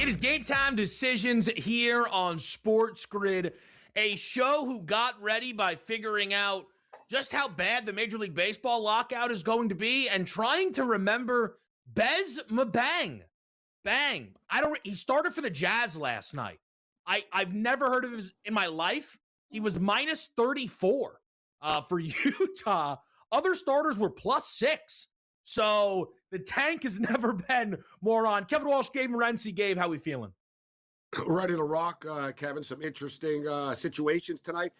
It is Game Time Decisions here on SportsGrid, a show who got ready by figuring out just how bad the Major League Baseball lockout is going to be and trying to remember Bez Mabang. Bang. He started for the Jazz last night. I've never heard of him in my life. He was minus 34 for Utah. Other starters were plus 6. So the tank has never been more on. Kevin Walsh, Gabriel Morency. Gabe, how we feeling? Ready to rock, Kevin. Some interesting situations tonight.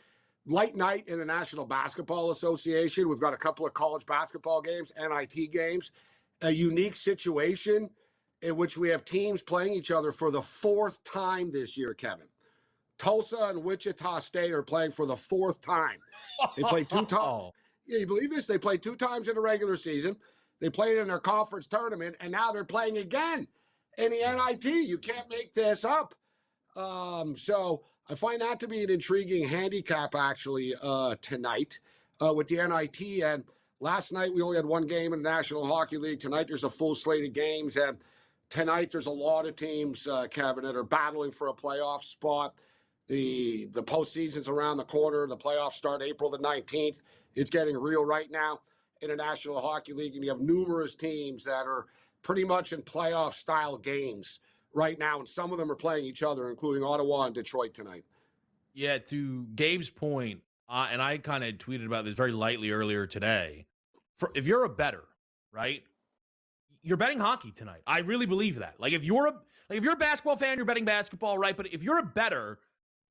Light night in the National Basketball Association. We've got a couple of college basketball games, NIT games. A unique situation in which we have teams playing each other for the 4th time this year, Kevin. Tulsa and Wichita State are playing for the 4th time. They played 2 times. Yeah, you believe this? They played 2 times in the regular season. They played in their conference tournament, and now they're playing again in the NIT. You can't make this up. So I find that to be an intriguing handicap, actually, tonight with the NIT. And last night we only had 1 game in the National Hockey League. Tonight there's a full slate of games. And tonight there's a lot of teams, Kevin, that are battling for a playoff spot. The postseason's around the corner. The playoffs start April the 19th. It's getting real right now in the National Hockey League, and you have numerous teams that are pretty much in playoff-style games right now, and some of them are playing each other, including Ottawa and Detroit tonight. Yeah, to Gabe's point, and I kind of tweeted about this very lightly earlier today, if you're a bettor, right, you're betting hockey tonight. I really believe that. Like, if you're a basketball fan, you're betting basketball, right? But if you're a bettor,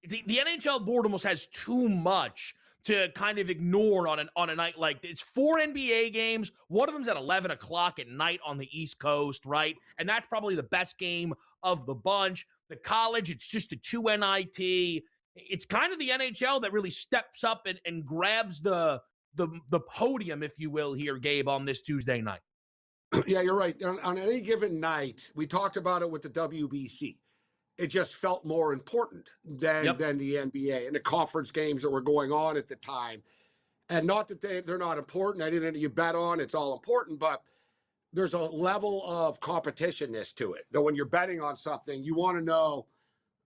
the NHL board almost has too much to kind of ignore on a night like this. It's 4 NBA games. One of them's at 11 o'clock at night on the East Coast, right? And that's probably the best game of the bunch. The college, it's just a 2 NIT. It's kind of the NHL that really steps up and grabs the podium, if you will, here, Gabe, on this Tuesday night. Yeah, you're right. On any given night, we talked about it with the WBC. It just felt more important than the NBA and the conference games that were going on at the time. And not that they're not important. Anything that you bet on, it's all important. But there's a level of competitionness to it. Now, when you're betting on something, you want to know,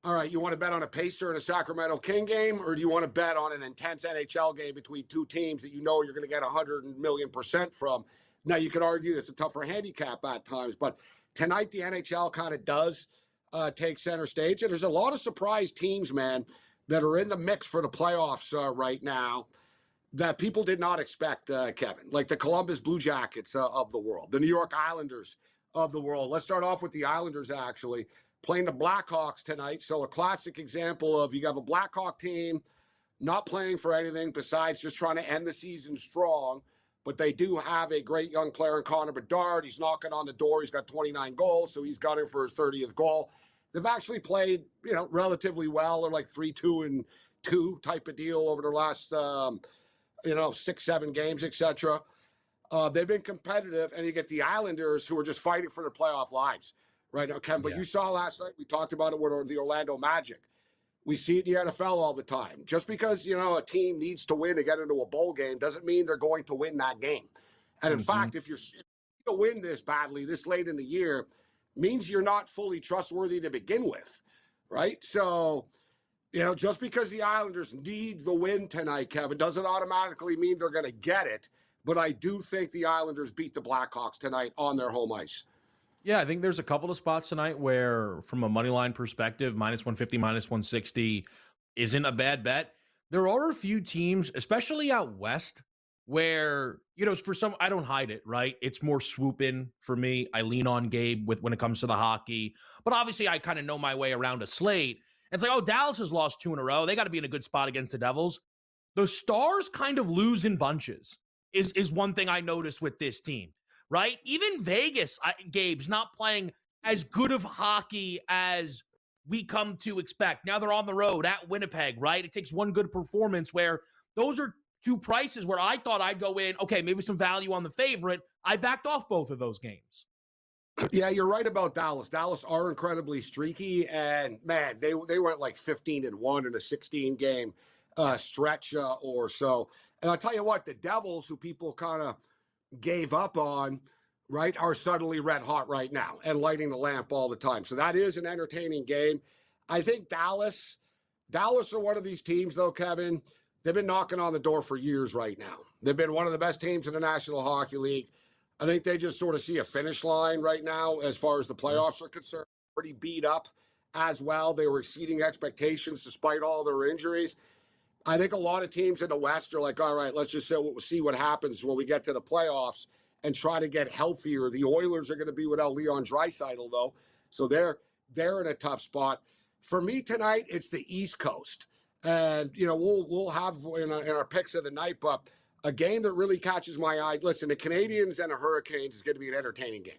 all right, you want to bet on a Pacer and a Sacramento King game, or do you want to bet on an intense NHL game between 2 teams that you know you're going to get 100 million% from? Now, you could argue it's a tougher handicap at times. But tonight, the NHL kind of does take center stage. And there's a lot of surprise teams, man, that are in the mix for the playoffs right now that people did not expect, Kevin, like the Columbus Blue Jackets of the world, the New York Islanders of the world. Let's start off with the Islanders, actually, playing the Blackhawks tonight. So a classic example of you have a Blackhawk team not playing for anything besides just trying to end the season strong. But they do have a great young player in Connor Bedard. He's knocking on the door. He's got 29 goals, so he's gunning for his 30th goal. They've actually played, relatively well. They're like 3-2-2 type of deal over the last, 6-7 games, etc. They've been competitive, and you get the Islanders who are just fighting for their playoff lives right now, Ken. But you saw last night, we talked about it with the Orlando Magic. We see it in the NFL all the time. Just because, a team needs to win to get into a bowl game doesn't mean they're going to win that game. And in fact, if you're going to win this badly this late in the year, means you're not fully trustworthy to begin with, right? So, just because the Islanders need the win tonight, Kevin, doesn't automatically mean they're going to get it. But I do think the Islanders beat the Blackhawks tonight on their home ice. Yeah, I think there's a couple of spots tonight where, from a money line perspective, minus 150, minus 160 isn't a bad bet. There are a few teams, especially out west, where, for some, I don't hide it, right? It's more swooping for me. I lean on Gabe when it comes to the hockey. But obviously, I kind of know my way around a slate. It's like, Dallas has lost 2 in a row. They got to be in a good spot against the Devils. The Stars kind of lose in bunches is one thing I noticed with this team, right? Even Vegas, Gabe's not playing as good of hockey as we come to expect. Now they're on the road at Winnipeg, right? It takes one good performance where those are 2 prices where I thought I'd go in, okay, maybe some value on the favorite. I backed off both of those games. Yeah, you're right about Dallas. Dallas are incredibly streaky, and man, they went like 15-1 in a 16-game stretch or so. And I'll tell you what, the Devils, who people kind of gave up on, right, are suddenly red hot right now and lighting the lamp all the time. So that is an entertaining game. I think Dallas are one of these teams, though, Kevin. They've been knocking on the door for years right now. They've been one of the best teams in the National Hockey League. I think they just sort of see a finish line right now as far as the playoffs are concerned. Pretty beat up as well. They were exceeding expectations despite all their injuries. I think a lot of teams in the West are like, all right, let's just see what happens when we get to the playoffs and try to get healthier. The Oilers are going to be without Leon Draisaitl, though, so they're in a tough spot. For me tonight, it's the East Coast, and we'll have in our picks of the night, but a game that really catches my eye. Listen, the Canadiens and the Hurricanes is going to be an entertaining game.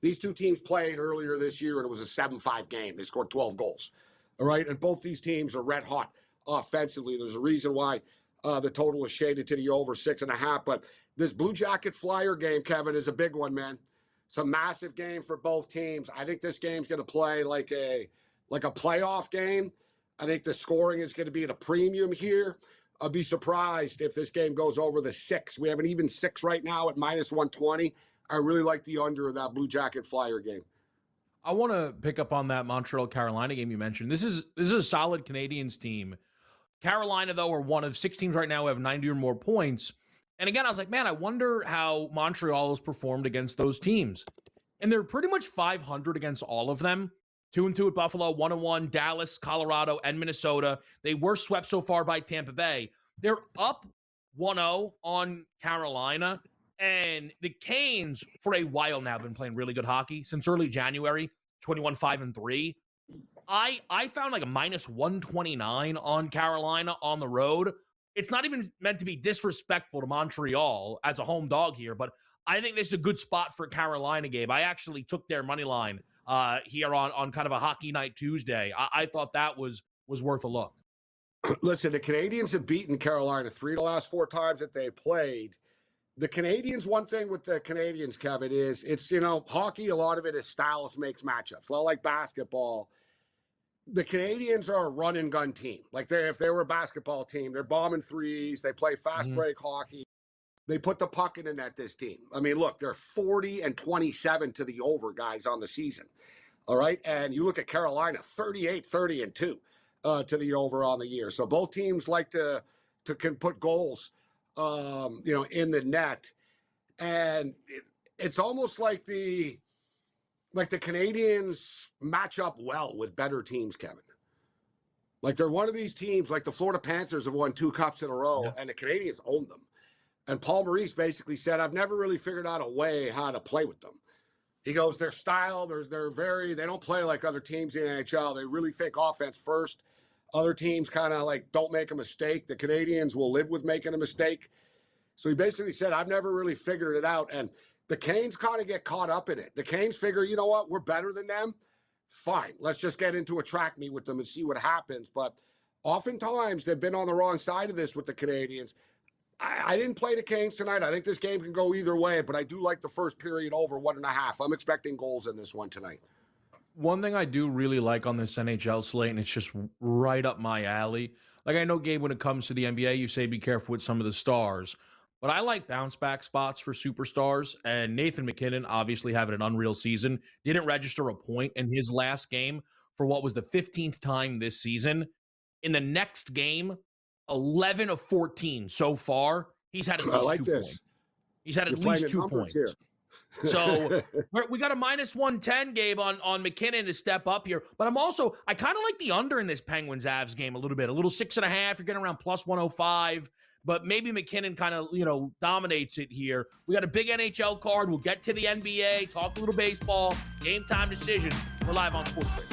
These two teams played earlier this year, and it was a 7-5 game. They scored 12 goals, all right, and both these teams are red hot offensively. There's a reason why the total is shaded to the over 6.5. But this Blue Jacket Flyer game, Kevin, is a big one, man. It's a massive game for both teams. I think this game's going to play like a playoff game. I think the scoring is going to be at a premium here. I'll be surprised if this game goes over the 6. We have an even 6 right now at -120. I really like the under of that Blue Jacket Flyer game. I want to pick up on that Montreal Carolina game you mentioned. This is a solid Canadiens team. Carolina, though, are one of 6 teams right now who have 90 or more points. And again, I was like, man, I wonder how Montreal has performed against those teams. And they're pretty much 500 against all of them. 2-2 at Buffalo, 1-1, Dallas, Colorado, and Minnesota. They were swept so far by Tampa Bay. They're up 1-0 on Carolina. And the Canes, for a while now, have been playing really good hockey since early January, 21-5-3. I found like a -129 on Carolina on the road. It's not even meant to be disrespectful to Montreal as a home dog here, but I think this is a good spot for Carolina, Gabe. I actually took their money line here on kind of a Hockey Night Tuesday. I thought that was worth a look. Listen, the Canadiens have beaten Carolina 3 of the last 4 times that they played. The Canadiens, one thing with the Canadiens, Kevin, is it's, hockey, a lot of it is styles makes matchups. A lot like basketball. The Canadiens are a run and gun team. Like if they were a basketball team, they're bombing threes. They play fast break hockey. They put the puck in the net, this team. I mean, look, they're 40-27 to the over, guys, on the season. All right. And you look at Carolina, 38-30-2 to the over on the year. So both teams like to can put goals, in the net. And it's almost like the Canadiens match up well with better teams, Kevin. Like they're one of these teams, like the Florida Panthers have won 2 cups in a row, and the Canadiens own them. And Paul Maurice basically said, I've never really figured out a way how to play with them. He goes, their style, they don't play like other teams in the NHL. They really think offense first. Other teams kind of like don't make a mistake. The Canadiens will live with making a mistake. So he basically said, I've never really figured it out. And the Canes kind of get caught up in it. The Canes figure, you know what, we're better than them. Fine, let's just get into a track meet with them and see what happens. But oftentimes they've been on the wrong side of this with the Canadiens. I didn't play the Canes tonight. I think this game can go either way, but I do like the first period over 1.5. I'm expecting goals in this one tonight. One thing I do really like on this NHL slate, and it's just right up my alley. Like I know, Gabe, when it comes to the NBA, you say be careful with some of the stars. But I like bounce back spots for superstars, and Nathan McKinnon obviously having an unreal season. Didn't register a point in his last game for what was the 15th time this season. In the next game, 11 of 14 so far, he's had at least 2 points. He's had at least 2 points. Here. So we got a -110, Gabe, on McKinnon to step up here. But I kind of like the under in this Penguins-Avs game a little bit. A little 6.5. You're getting around +105. But maybe McKinnon kind of, dominates it here. We got a big NHL card. We'll get to the NBA, talk a little baseball, game time decision. We're live on SportsGrid.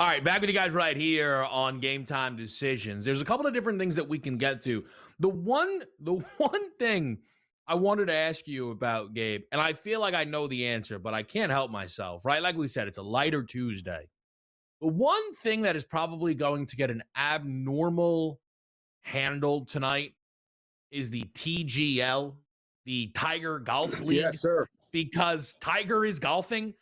All right, back with you guys right here on Game Time Decisions. There's a couple of different things that we can get to. The one thing I wanted to ask you about, Gabe, and I feel like I know the answer, but I can't help myself, right? Like we said, it's a lighter Tuesday. The one thing that is probably going to get an abnormal handle tonight is the TGL, the Tiger Golf League. Yes, sir. Because Tiger is golfing.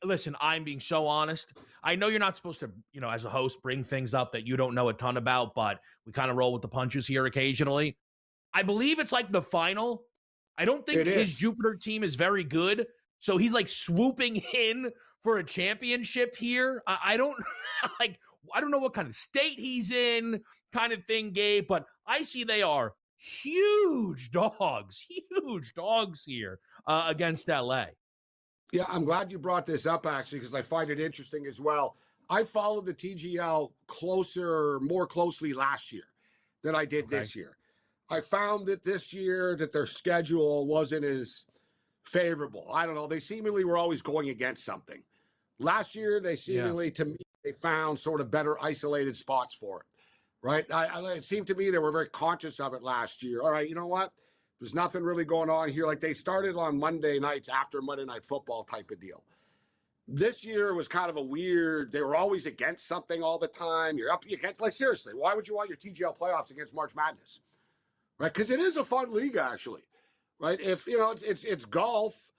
Listen, I'm being so honest. I know you're not supposed to, as a host, bring things up that you don't know a ton about, but we kind of roll with the punches here occasionally. I believe it's like the final. I don't think his Jupiter team is very good. So he's like swooping in for a championship here. I don't I don't know what kind of state he's in, kind of thing, Gabe, but I see they are huge dogs here against LA. Yeah, I'm glad you brought this up, actually, because I find it interesting as well. I followed the TGL more closely last year than I did this year. I found that this year that their schedule wasn't as favorable. I don't know. They seemingly were always going against something. Last year, they seemingly, to me, they found sort of better isolated spots for it, right? It seemed to me they were very conscious of it last year. All right, you know what? There's nothing really going on here. Like they started on Monday nights after Monday Night Football type of deal. This year was kind of a weird, they were always against something all the time. You're up against, like seriously, why would you want your TGL playoffs against March Madness? Right? Because it is a fun league, actually. Right? If, it's golf,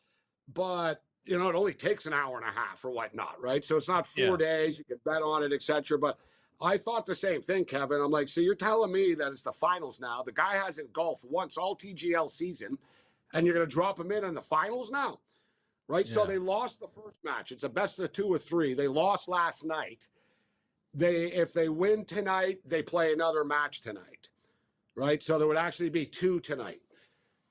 but, it only takes an hour and a half or whatnot, right? So it's not 4 days. You can bet on it, etc. But I thought the same thing, Kevin. I'm like, so you're telling me that it's the finals now. The guy hasn't golfed once all TGL season, and you're going to drop him in the finals now, right? Yeah. So they lost the first match. It's a best of 2 or 3. They lost last night. If they win tonight, they play another match tonight, right? So there would actually be 2 tonight.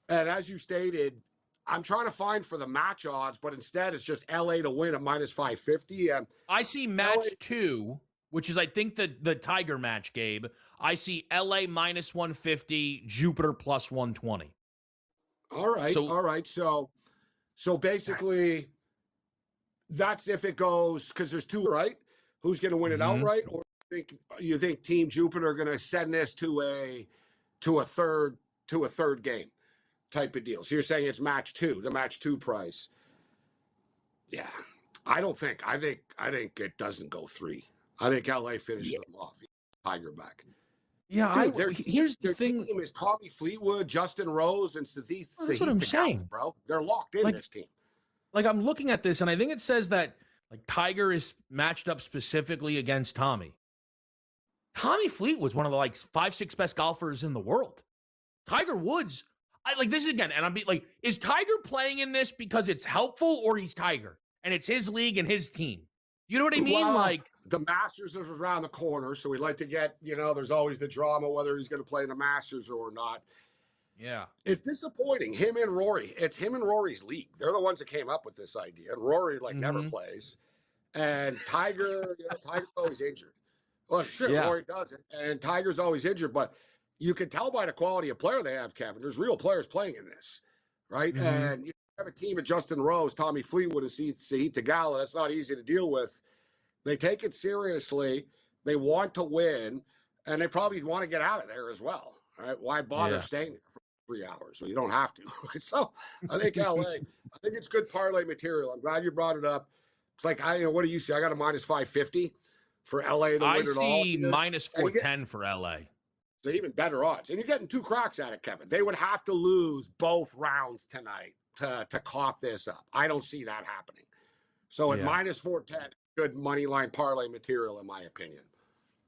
And as you stated, I'm trying to find for the match odds, but instead it's just LA to win at -550. And I see match 2, which is, I think, the Tiger match, Gabe. I see LA -150, Jupiter +120. All right. So basically, that's if it goes, because there's 2, right? Who's going to win it outright? Or you think Team Jupiter are going to send this to a third game type of deal? So you're saying it's match 2, the match 2 price. Yeah. I think it doesn't go 3. I think LA finishes them off. Tiger back. Yeah, here's the thing. Their team is Tommy Fleetwood, Justin Rose, and Sahith. That's what I'm saying, bro. They're locked in this team. Like, I'm looking at this, and I think it says that like Tiger is matched up specifically against Tommy. Tommy Fleetwood's one of the 5-6 best golfers in the world. Tiger Woods, this is again, and I'm is Tiger playing in this because it's helpful, or he's Tiger and it's his league and his team? You know what I mean? Well, the Masters is around the corner, so we'd like to get, there's always the drama whether he's going to play in the Masters or not. Yeah. It's disappointing. Him and Rory. It's him and Rory's league. They're the ones that came up with this idea. And Rory, never plays. And Tiger, Tiger's always injured. Well, sure, Rory doesn't. And Tiger's always injured, but you can tell by the quality of player they have, Kevin. There's real players playing in this, right? And you have a team of Justin Rose, Tommy Fleetwood, and Sahith Theegala. That's not easy to deal with. They take it seriously. They want to win, and they probably want to get out of there as well. Right? Why bother staying there for 3 hours? So you don't have to. So I think LA, I think it's good parlay material. I'm glad you brought it up. It's like, what do you see? I got a -550 for LA to win it all. I see -410 for LA. So even better odds. And you're getting 2 cracks at it, Kevin. They would have to lose both rounds tonight to cough this up. I don't see that happening. So at -410, good money line parlay material, in my opinion.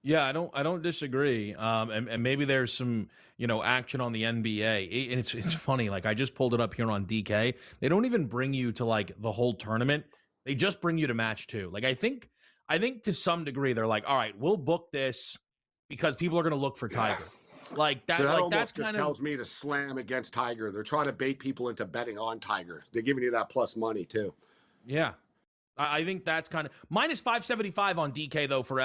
Yeah, I don't disagree. And maybe there's some, action on the NBA. And it's funny. I just pulled it up here on DK. They don't even bring you to the whole tournament. They just bring you to match 2. I think to some degree they're all right, we'll book this because people are going to look for Tiger. That. So that's kind of tells me to slam against Tiger. They're trying to bait people into betting on Tiger. They're giving you that plus money too. Yeah. I think that's kind of -575 on DK though for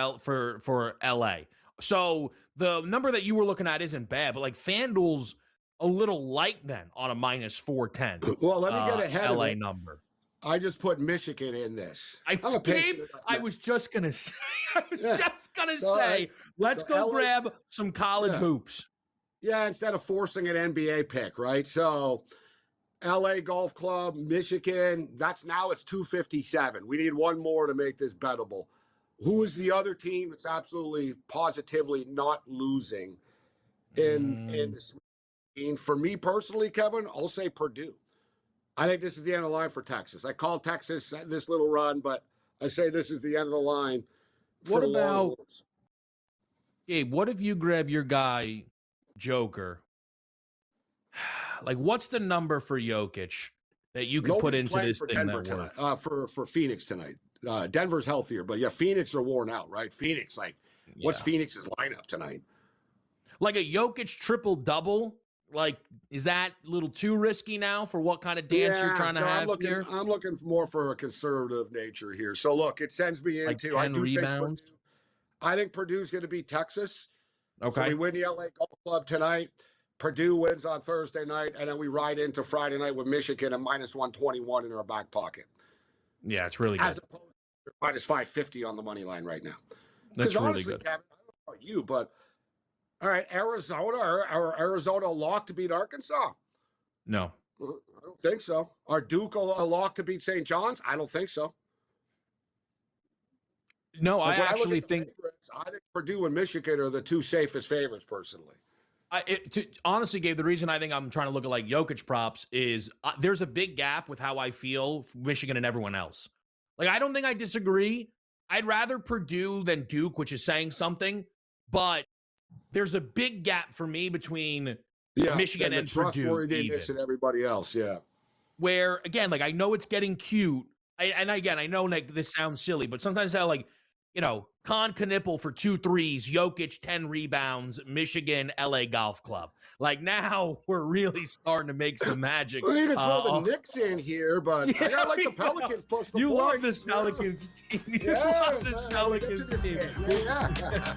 LA. So the number that you were looking at isn't bad, but FanDuel's a little light then on a -410. Well, let me get ahead LA of it. number. I just put Michigan in this. I was just gonna say. Let's go grab some college hoops. Yeah, instead of forcing an NBA pick, right? So, LA Golf Club, Michigan. It's 257. We need one more to make this bettable. Who is the other team that's absolutely positively not losing in this? For me personally, Kevin, I'll say Purdue. I think this is the end of the line for Texas. I called Texas this little run, but I say this is the end of the line. What about, Gabe, what if you grab your guy, Joker? Like, what's the number for Jokic that you can put into this thing Denver that tonight, for Phoenix tonight? Denver's healthier, but yeah, Phoenix are worn out, right? Phoenix, what's Phoenix's lineup tonight? Like a Jokic triple-double? Like, is that a little too risky now for what kind of dance you're trying to have here? I'm looking more for a conservative nature here. So, look, it sends me into like 10 rebounds. I think Purdue's going to beat Texas. Okay. So we win the LA Golf Club tonight. Purdue wins on Thursday night, and then we ride into Friday night with Michigan at minus 121 in our back pocket. Yeah, it's really good. As opposed to minus 550 on the money line right now. That's really good. Kevin, I don't know about you, but all right, Arizona locked to beat Arkansas? No. I don't think so. Are Duke a lock to beat St. John's? I don't think so. No, I actually think Purdue and Michigan are the two safest favorites, personally. Honestly, Gabe, the reason I think I'm trying to look at like Jokic props is there's a big gap with how I feel for Michigan and everyone else. Like, I don't think I disagree. I'd rather Purdue than Duke, which is saying something, but there's a big gap for me between Michigan and Purdue. And everybody else, Where, again, like, I know it's getting cute. I know like this sounds silly, but sometimes I like, Con Knipple for 2 threes, Jokic 10 rebounds, Michigan, LA Golf Club. Like, now we're really starting to make some magic. Well, you can throw the Knicks in here, but I like the Pelicans plus the points. Love this Pelicans team. You love this Pelicans team. Yeah.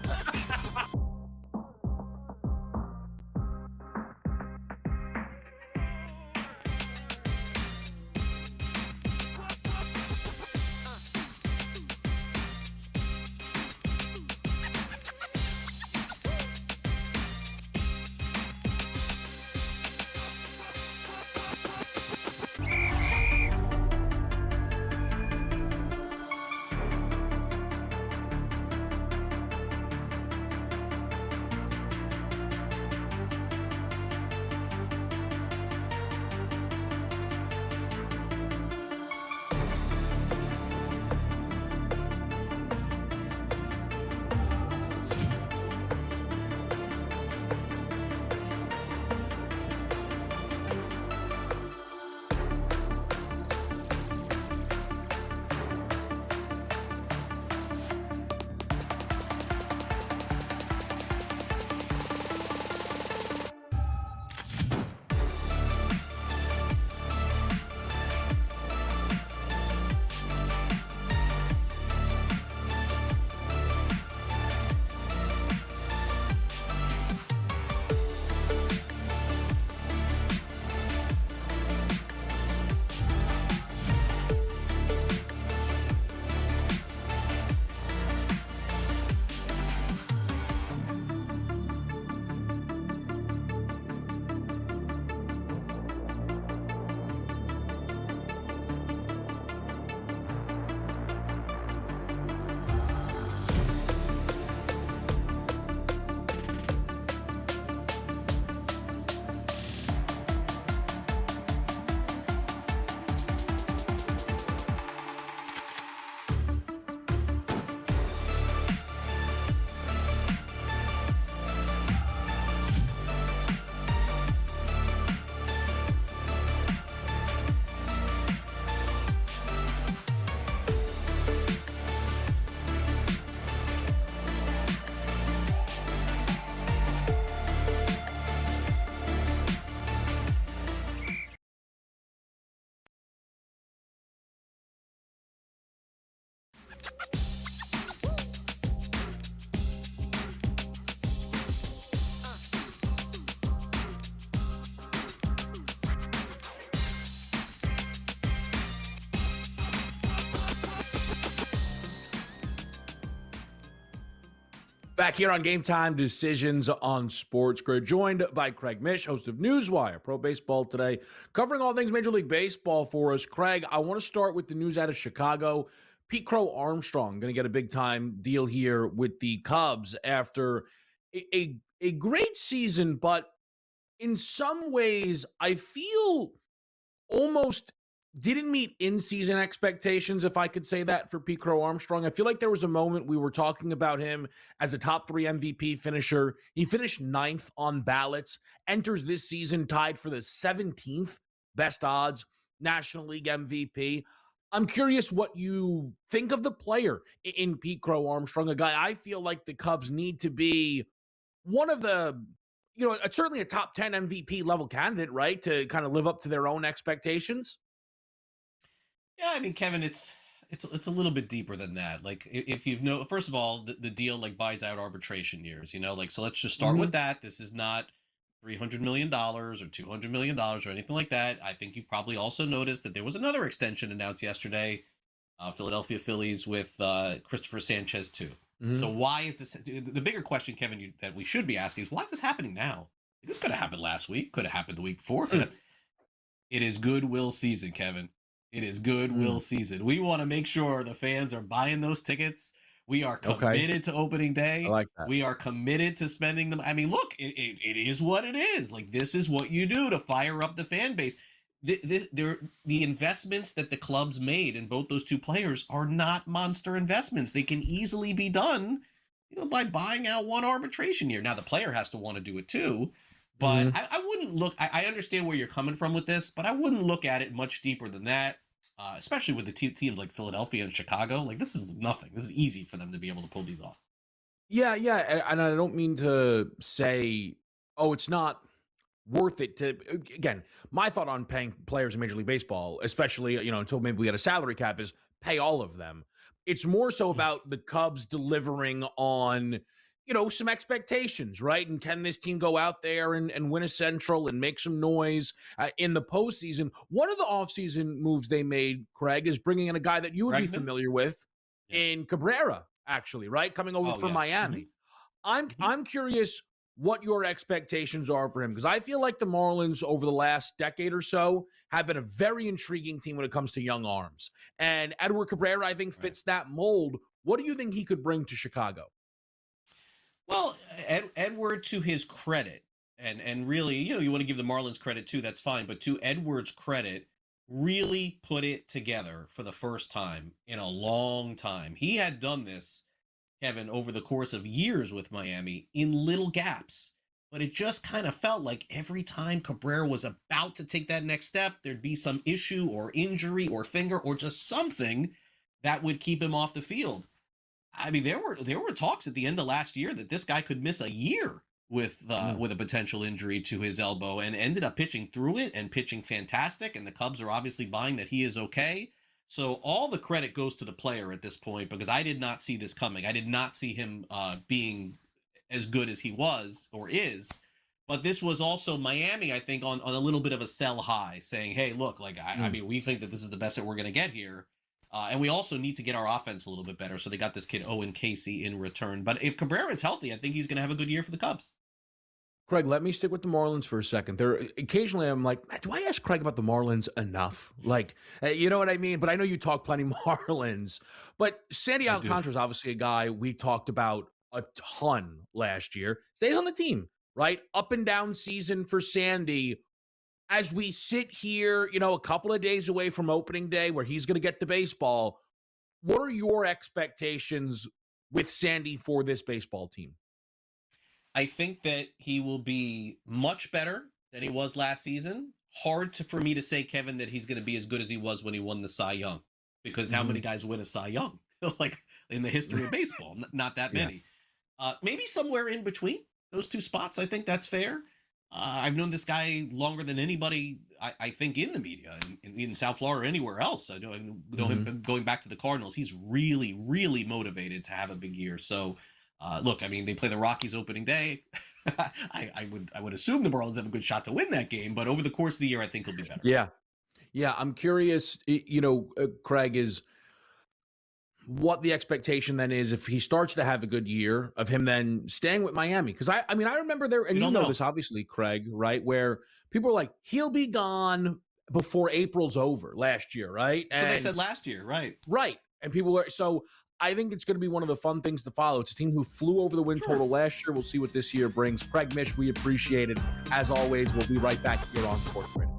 Back here on Game Time Decisions on SportsGrid, joined by Craig Mish, host of Newswire, Pro Baseball Today, covering all things Major League Baseball for us. Craig, I want to start with the news out of Chicago. Pete Crow Armstrong going to get a big-time deal here with the Cubs after a great season, but in some ways, I feel almost didn't meet in-season expectations, if I could say that, for Pete Crow Armstrong. I feel like there was a moment we were talking about him as a top 3 MVP finisher. He finished 9th on ballots, enters this season tied for the 17th best odds National League MVP. I'm curious what you think of the player in Pete Crow Armstrong, a guy I feel like the Cubs need to be one of the, certainly a top 10 MVP level candidate, right? To kind of live up to their own expectations. Yeah, I mean, Kevin, it's a little bit deeper than that. Like, if first of all, the deal like buys out arbitration years, so let's just start with that. This is not $300 million or $200 million or anything like that. I think you probably also noticed that there was another extension announced yesterday, Philadelphia Phillies with Christopher Sanchez too. So why is this? The bigger question, Kevin, that we should be asking is, why is this happening now? This could have happened last week, could have happened the week before. It is goodwill season, Kevin. It is goodwill season. We want to make sure the fans are buying those tickets. We are committed to opening day. I like that. We are committed to spending them. I mean, look, it is what it is. Like, this is what you do to fire up the fan base. The investments that the clubs made in both those two players are not monster investments. They can easily be done, by buying out one arbitration year. Now, the player has to want to do it too. But I wouldn't look. I understand where you're coming from with this, but I wouldn't look at it much deeper than that. Especially with the teams like Philadelphia and Chicago. Like, this is nothing. This is easy for them to be able to pull these off. Yeah, and I don't mean to say, it's not worth it to. Again, my thought on paying players in Major League Baseball, especially until maybe we get a salary cap, is pay all of them. It's more so about the Cubs delivering on, some expectations, right? And can this team go out there and win a Central and make some noise in the postseason? One of the offseason moves they made, Craig, is bringing in a guy that you would be familiar with in Cabrera, actually, right? Coming over from Miami. I'm curious what your expectations are for him, because I feel like the Marlins over the last decade or so have been a very intriguing team when it comes to young arms. And Edward Cabrera, I think, fits that mold. What do you think he could bring to Chicago? Well, Edward, to his credit, and really, you want to give the Marlins credit too, that's fine. But to Edward's credit, really put it together for the first time in a long time. He had done this, Kevin, over the course of years with Miami in little gaps. But it just kind of felt like every time Cabrera was about to take that next step, there'd be some issue or injury or finger or just something that would keep him off the field. I mean, there were talks at the end of last year that this guy could miss a year with a potential injury to his elbow, and ended up pitching through it and pitching fantastic. And the Cubs are obviously buying that he is okay. So all the credit goes to the player at this point, because I did not see this coming. I did not see him being as good as he was or is. But this was also Miami, I think, on a little bit of a sell high, saying, hey, look, like, I mean, we think that this is the best that we're going to get here. And we also need to get our offense a little bit better. So they got this kid, Owen Casey, in return. But if Cabrera is healthy, I think he's going to have a good year for the Cubs. Craig, let me stick with the Marlins for a second. Occasionally I'm like, do I ask Craig about the Marlins enough? Like, you know what I mean? But I know you talk plenty Marlins. But Sandy Alcantara is obviously a guy we talked about a ton last year. Stays on the team, right? Up and down season for Sandy. As we sit here, a couple of days away from opening day where he's going to get the baseball, what are your expectations with Sandy for this baseball team? I think that he will be much better than he was last season. Hard for me to say, Kevin, that he's going to be as good as he was when he won the Cy Young, because how many guys win a Cy Young? Like, in the history of baseball, not that many. Maybe somewhere in between those two spots. I think that's fair. I've known this guy longer than anybody, I think, in the media, in South Florida or anywhere else. I know him going back to the Cardinals. He's really, really motivated to have a big year. So, look, I mean, they play the Rockies opening day. I would assume the Marlins have a good shot to win that game, but over the course of the year, I think he'll be better. Yeah. I'm curious, Craig, is what the expectation then is if he starts to have a good year of him then staying with Miami. Because I mean, I remember there, and you know this obviously, Craig, right? Where people were like, he'll be gone before April's over last year, right? So they said last year, right? Right. And people were, so I think it's going to be one of the fun things to follow. It's a team who flew over the win total last year. We'll see what this year brings. Craig Mish, we appreciate it. As always, we'll be right back here on SportsGrid.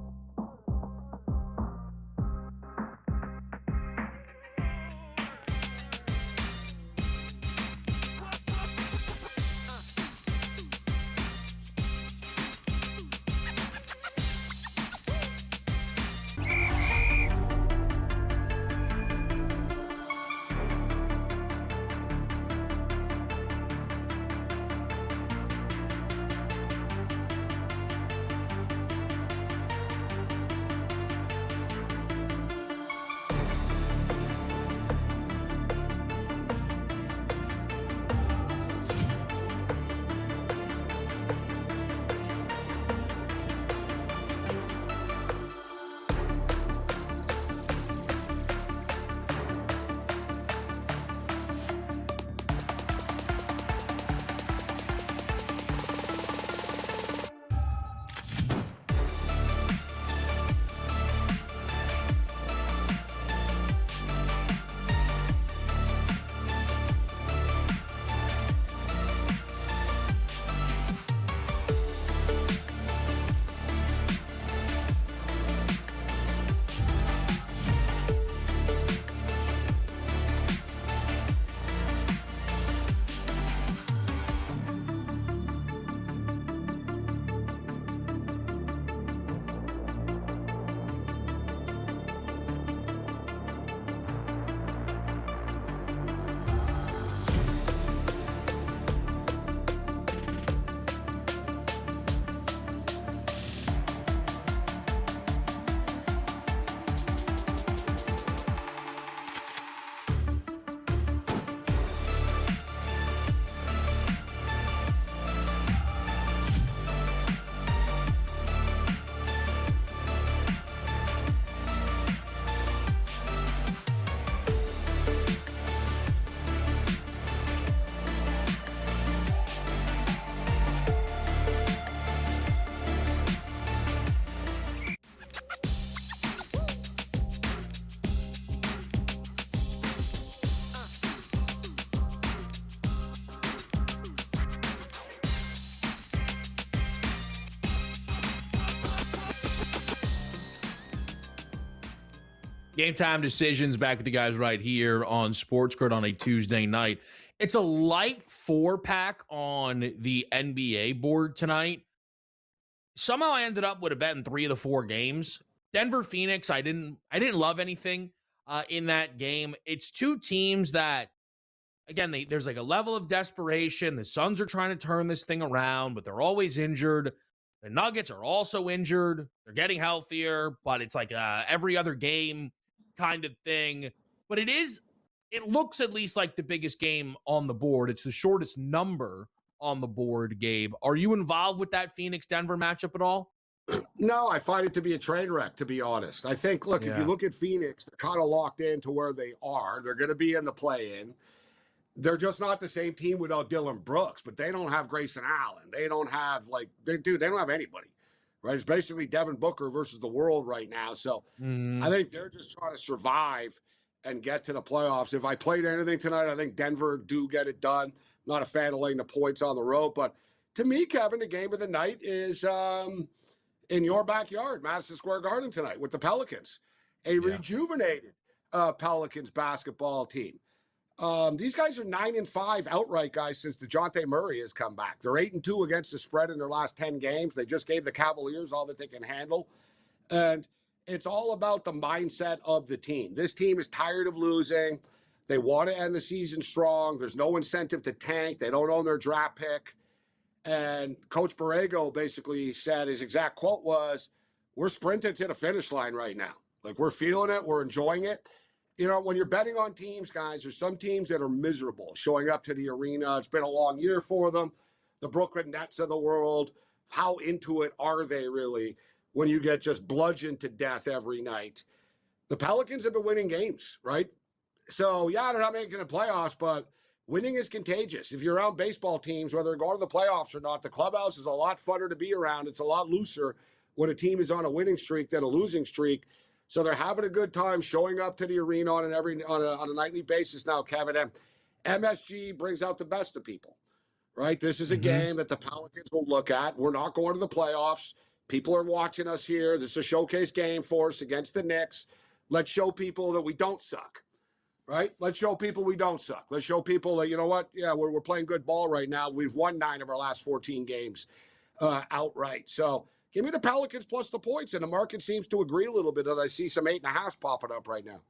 Game time decisions back with you guys right here on SportsGrid on a Tuesday night. It's a light 4-pack on the NBA board tonight. Somehow I ended up with a bet in 3 of the 4 games. Denver, Phoenix, I didn't love anything in that game. It's 2 teams that, again, there's like a level of desperation. The Suns are trying to turn this thing around, but they're always injured. The Nuggets are also injured. They're getting healthier, but it's like every other game kind of thing. But it looks at least like the biggest game on the board. It's the shortest number on the board, Gabe. Are you involved with that Phoenix-Denver matchup at all? No, I find it to be a train wreck, to be honest. I think, look, if you look at Phoenix, they're kind of locked into where they are. They're going to be in the play-in. They're just not the same team without Dylan Brooks, but they don't have Grayson Allen. They don't have, they don't have anybody, right? It's basically Devin Booker versus the world right now. So I think they're just trying to survive and get to the playoffs. If I played anything tonight, I think Denver do get it done. Not a fan of laying the points on the road, but to me, Kevin, the game of the night is in your backyard, Madison Square Garden tonight with the Pelicans, a rejuvenated Pelicans basketball team. These guys are 9-5 outright, guys, since DeJounte Murray has come back. They're 8-2 against the spread in their last 10 games. They just gave the Cavaliers all that they can handle. And it's all about the mindset of the team. This team is tired of losing. They want to end the season strong. There's no incentive to tank. They don't own their draft pick. And Coach Borrego basically said, his exact quote was, "We're sprinting to the finish line right now. Like, we're feeling it. We're enjoying it." You know, when you're betting on teams, guys, there's some teams that are miserable showing up to the arena. It's been a long year for them. The Brooklyn Nets of the world, how into it are they really when you get just bludgeoned to death every night? The Pelicans have been winning games, right? So, yeah, they're not making the playoffs, but winning is contagious. If you're around baseball teams, whether they're going to the playoffs or not, the clubhouse is a lot funner to be around. It's a lot looser when a team is on a winning streak than a losing streak. So they're having a good time showing up to the arena on a nightly basis now, Kevin. And MSG brings out the best of people, right? This is a game that the Pelicans will look at. We're not going to the playoffs. People are watching us here. This is a showcase game for us against the Knicks. Let's show people that we don't suck. Right? Let's show people we don't suck. Let's show people that, you know what? Yeah, we're playing good ball right now. We've won 9 of our last 14 games outright. So give me the Pelicans plus the points. And the market seems to agree a little bit that I see some 8.5 popping up right now.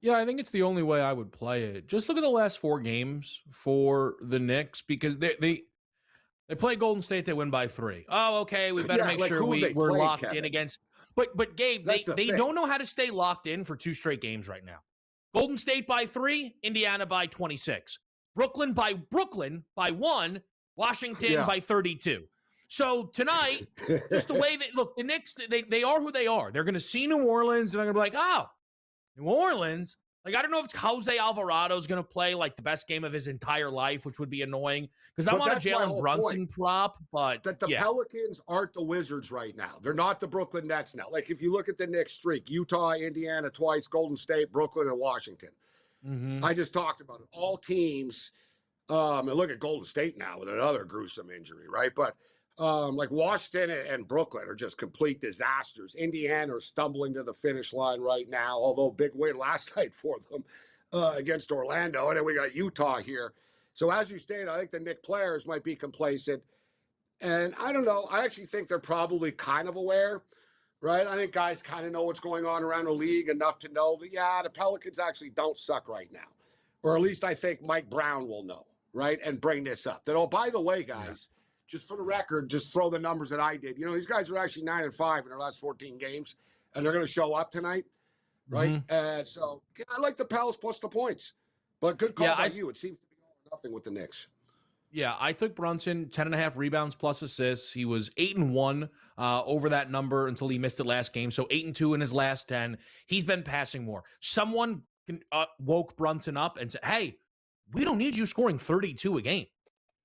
Yeah, I think it's the only way I would play it. Just look at the last 4 games for the Knicks because they play Golden State, they win by 3. Oh, okay, we better make sure we're locked in against. But Gabe, they don't know how to stay locked in for 2 straight games right now. Golden State by 3, Indiana by 26. Brooklyn by 1, Washington by 32. So tonight, just the way the Knicks, they are who they are. They're going to see New Orleans, and they're going to be like, oh, New Orleans? Like, I don't know if it's Jose Alvarado's going to play, like, the best game of his entire life, which would be annoying, because I'm on a Jalen Brunson prop, but that the Pelicans aren't the Wizards right now. They're not the Brooklyn Nets now. Like, if you look at the Knicks streak, Utah, Indiana twice, Golden State, Brooklyn, and Washington. I just talked about it. All teams, and look at Golden State now with another gruesome injury, right? But like Washington and Brooklyn are just complete disasters. Indiana are stumbling to the finish line right now, although big win last night for them against Orlando. And then we got Utah here. So as you stated, I think the Knicks players might be complacent. And I don't know. I actually think they're probably kind of aware, right? I think guys kind of know what's going on around the league enough to know that, yeah, the Pelicans actually don't suck right now. Or at least I think Mike Brown will know, right? And bring this up. That, oh, by the way, guys, just for the record, just throw the numbers that I did. You know, these guys are actually 9-5 in their last 14 games, and they're going to show up tonight, right? So yeah, I like the Pels plus the points, but good call by you. It seems to be all or nothing with the Knicks. Yeah, I took Brunson, 10.5 rebounds plus assists. He was 8-1 over that number until he missed it last game. So 8-2 in his last 10. He's been passing more. Someone woke Brunson up and said, hey, we don't need you scoring 32 a game.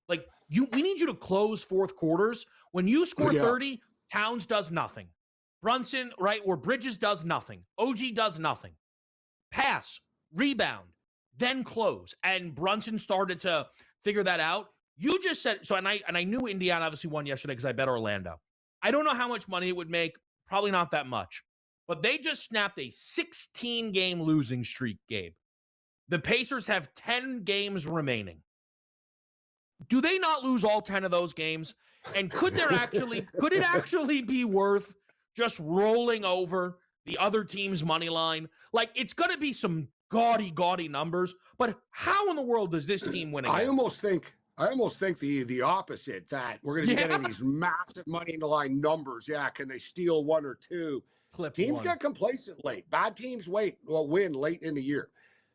Like, we need you to close fourth quarters. When you score 30, Towns does nothing. Brunson, right, or Bridges does nothing. OG does nothing. Pass, rebound, then close. And Brunson started to figure that out. You just said, so, and I knew Indiana obviously won yesterday because I bet Orlando. I don't know how much money it would make. Probably not that much. But they just snapped a 16-game losing streak, Gabe. The Pacers have 10 games remaining. Do they not lose all 10 of those games? And could it actually be worth just rolling over the other team's money line? Like, it's going to be some gaudy numbers, but how in the world does this team win again? I almost think the opposite, that we're going to be getting these massive money in the line numbers. Yeah, can they steal 1 or 2? Teams get complacent late. Bad teams win late in the year.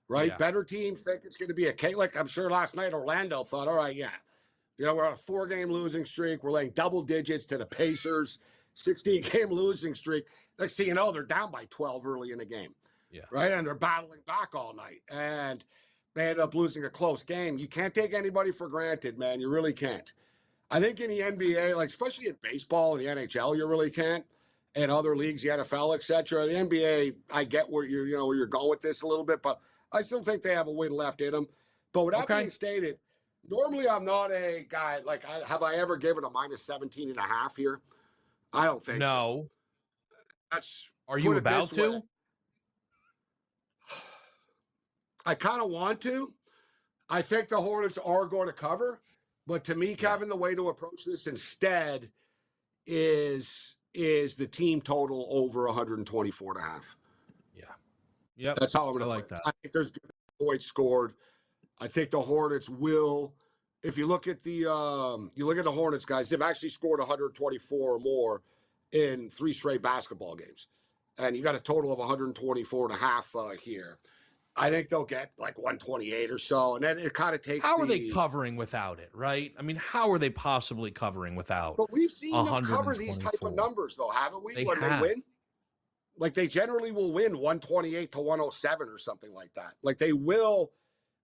Right? Yeah. Better teams think it's going to be a cake. Like I'm sure last night Orlando thought, all right, yeah. You know, we're on a 4-game losing streak. We're laying double digits to the Pacers, 16-game losing streak. Next thing you know, they're down by 12 early in the game. Yeah. Right? And they're battling back all night. And they end up losing a close game. You can't take anybody for granted, man. You really can't. I think in the NBA, like especially in baseball and the NHL, you really can't. And other leagues, the NFL, et cetera. The NBA, I get where you're going with this a little bit, but I still think they have a win left in them. But with that being stated, normally I'm not a guy, like, have I ever given a minus 17.5 here? I don't think so. No. Are you about to? I kind of want to. I think the Hornets are going to cover. But to me, Kevin, the way to approach this instead is the team total over 124.5. Yeah, that's how I'm going to like that. I think there's good points scored. I think the Hornets will. If you look at the Hornets, guys, they've actually scored 124 or more in 3 straight basketball games, and you got a total of 124.5 here. I think they'll get like 128 or so, and then it kind of takes. How are they covering without it, right? I mean, how are they possibly covering without? But we've seen them cover these type of numbers, though, haven't we? When they win. Like they generally will win 128 to 107 or something like that. Like they will.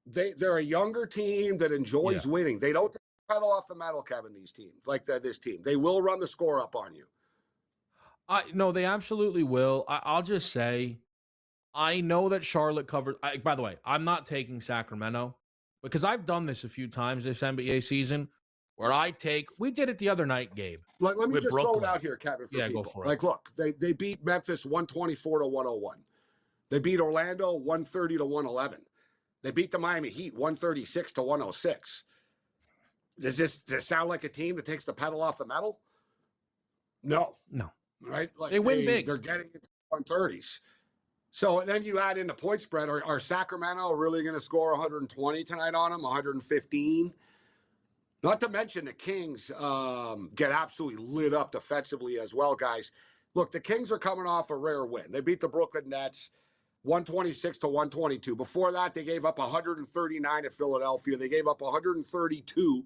They're a younger team that enjoys winning. They don't take the pedal off the metal, Kevin. These teams, like this team, they will run the score up on you. No, they absolutely will. I'll just say, I know that Charlotte covered. By the way, I'm not taking Sacramento because I've done this a few times this NBA season where we did it the other night, Gabe. Let me just throw it out here, Kevin, for people. Go for it. Like, look, they beat Memphis 124 to 101. They beat Orlando 130 to 111. They beat the Miami Heat 136 to 106. Does this sound like a team that takes the pedal off the metal? No. Right? Like they win big. They're getting into the 130s. So and then you add in the point spread. Are Sacramento really going to score 120 tonight on them? 115? Not to mention the Kings get absolutely lit up defensively as well, guys. Look, the Kings are coming off a rare win. They beat the Brooklyn Nets 126 to 122. Before that, they gave up 139 at Philadelphia. They gave up 132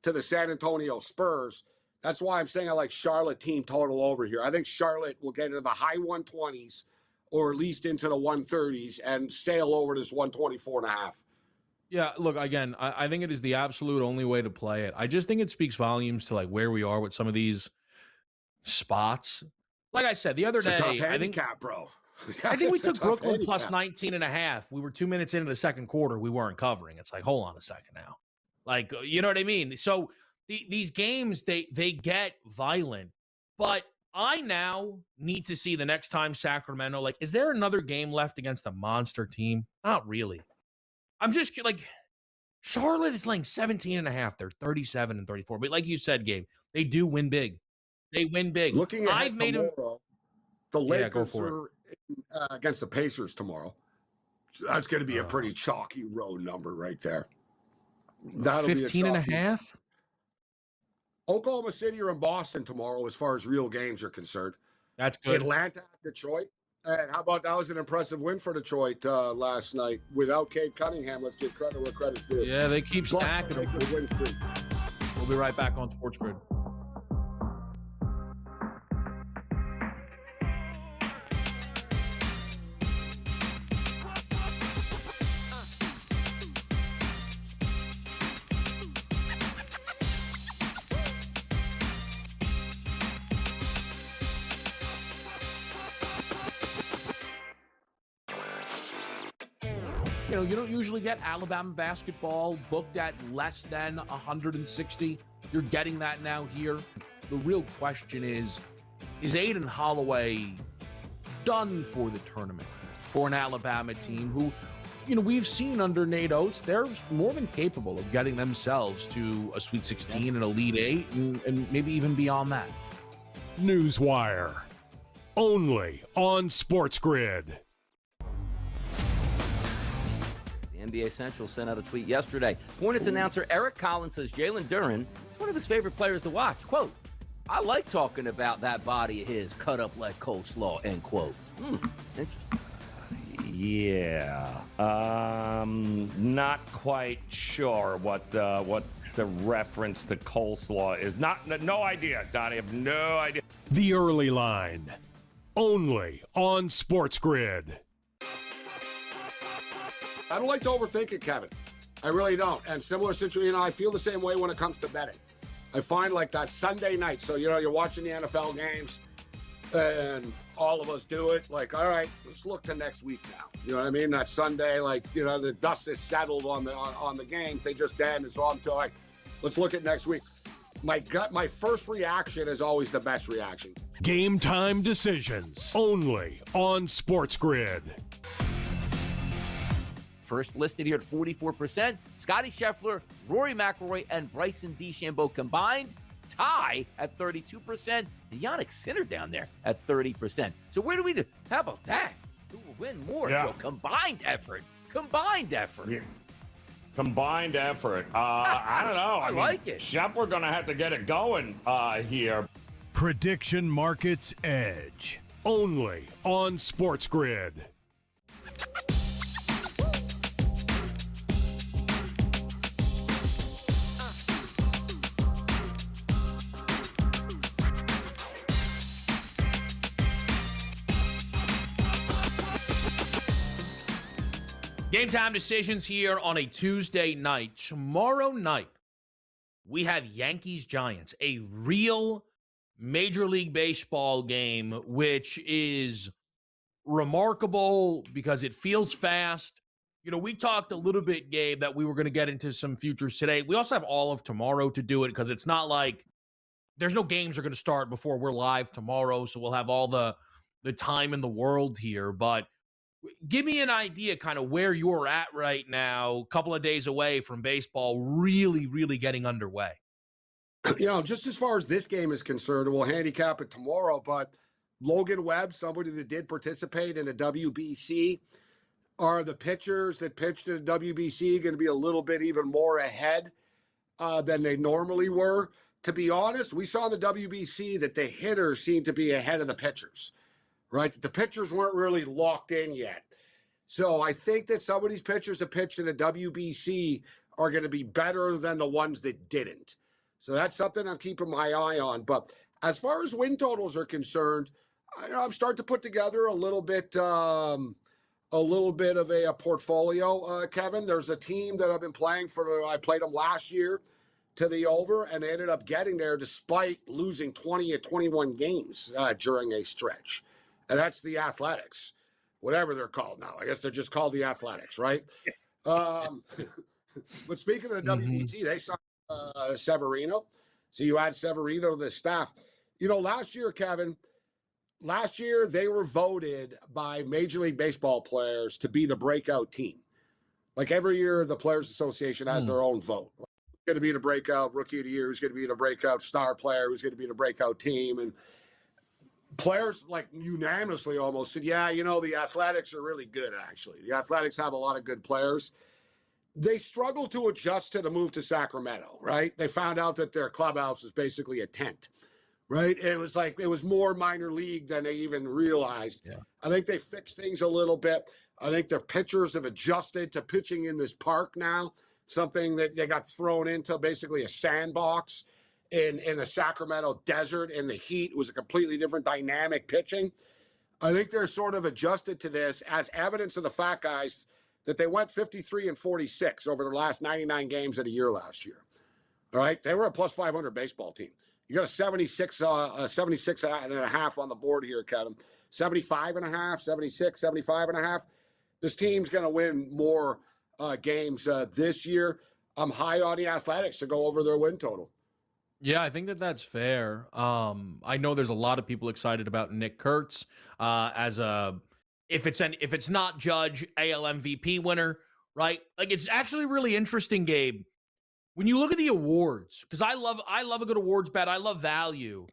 to the San Antonio Spurs. That's why I'm saying I like Charlotte team total over here. I think Charlotte will get into the high 120s or at least into the 130s and sail over this 124.5. Yeah, look, again, I think it is the absolute only way to play it. I just think it speaks volumes to like where we are with some of these spots. Like I said, the other day, I think, bro. I think we took Brooklyn plus 19.5. We were 2 minutes into the second quarter. We weren't covering. It's like, hold on a second now. Like, you know what I mean? So these games, they get violent. But I now need to see the next time Sacramento, like, is there another game left against a monster team? Not really. I'm just like, Charlotte is laying 17.5. They're 37 and 34. But like you said, Gabe, they do win big. They win big. Looking ahead tomorrow, the Lakers are against the Pacers tomorrow. That's going to be a pretty chalky road number right there. 15.5? Oklahoma City are in Boston tomorrow as far as real games are concerned. That's good. Atlanta, Detroit. And how about that was an impressive win for Detroit last night without Cade Cunningham. Let's give credit where credit's due. Yeah, they keep stacking them. We'll be right back on SportsGrid. You don't usually get Alabama basketball booked at less than 160. You're getting that now here. The real question is Aiden Holloway done for the tournament for an Alabama team who, we've seen under Nate Oates, they're more than capable of getting themselves to a Sweet 16 and Elite 8 and maybe even beyond that. Newswire. Only on SportsGrid. NBA Central sent out a tweet yesterday. Hornets announcer Eric Collins says Jalen Duren is one of his favorite players to watch. Quote, I like talking about that body of his, cut up like coleslaw, end quote. Interesting. Yeah. Not quite sure what the reference to coleslaw is. No idea, Donnie. I have no idea. The Early Line. Only on SportsGrid. I don't like to overthink it, Kevin. I really don't. And similar situation, I feel the same way when it comes to betting. I find like that Sunday night, so you're watching the NFL games, and all of us do it. Like, all right, let's look to next week now. You know what I mean? That Sunday, like the dust is settled on the game. They just ended, so I'm like, let's look at next week. My first reaction is always the best reaction. Game time decisions only on SportsGrid. First listed here at 44%, Scottie Scheffler, Rory McIlroy, and Bryson DeChambeau combined. Tie at 32%, and Yannick Sinner down there at 30%. So where do we do? How about that? Who will win more? Yeah. So combined effort. Yeah. Combined effort. I don't know. I like it. Scheffler going to have to get it going here. Prediction Markets Edge. Only on SportsGrid. Game time decisions here on a Tuesday night. Tomorrow night, we have Yankees-Giants, a real Major League Baseball game, which is remarkable because it feels fast. You know, we talked a little bit, Gabe, that we were going to get into some futures today. We also have all of tomorrow to do it because it's not like there's no games are going to start before we're live tomorrow, so we'll have all the time in the world here. But give me an idea kind of where you're at right now, a couple of days away from baseball really, really getting underway. You know, just as far as this game is concerned, we'll handicap it tomorrow, but Logan Webb, somebody that did participate in a WBC, are the pitchers that pitched in the WBC going to be a little bit even more ahead than they normally were? To be honest, we saw in the WBC that the hitters seemed to be ahead of the pitchers, right? The pitchers weren't really locked in yet. So I think that some of these pitchers that pitched in the WBC are going to be better than the ones that didn't. So that's something I'm keeping my eye on. But as far as win totals are concerned, I'm starting to put together a little bit of a portfolio, Kevin. There's a team that I've been playing for. I played them last year to the over, and they ended up getting there despite losing 20 or 21 games during a stretch. And that's the Athletics, whatever they're called now. I guess they're just called the Athletics, right? But speaking of the WBC, they signed Severino. So you add Severino to the staff. You know, last year, Kevin, they were voted by Major League Baseball players to be the breakout team. Like every year, the Players Association has their own vote. Who's going to be the breakout rookie of the year? Who's going to be the breakout star player? Who's going to be the breakout team? And players like unanimously almost said, yeah, you know, the Athletics are really good, actually. The Athletics have a lot of good players. They struggled to adjust to the move to Sacramento, right? They found out that their clubhouse is basically a tent, right? It was more minor league than they even realized. Yeah. I think they fixed things a little bit. I think their pitchers have adjusted to pitching in this park now, something that they got thrown into basically a sandbox in the Sacramento desert in the heat. It was a completely different dynamic pitching. I think they're sort of adjusted to this as evidence of the fact, guys, that they went 53-46 over the last 99 games of the year last year. All right. They were a plus 500 baseball team. You got a 76 and a half on the board here, Kevin. 75 and a half, 76, 75 and a half. This team's going to win more games this year. I'm high on the Athletics to go over their win total. Yeah, I think that's fair. I know there's a lot of people excited about Nick Kurtz as a if it's not Judge AL MVP winner, right? Like it's actually really interesting, Gabe. When you look at the awards, because I love a good awards bet. I love value,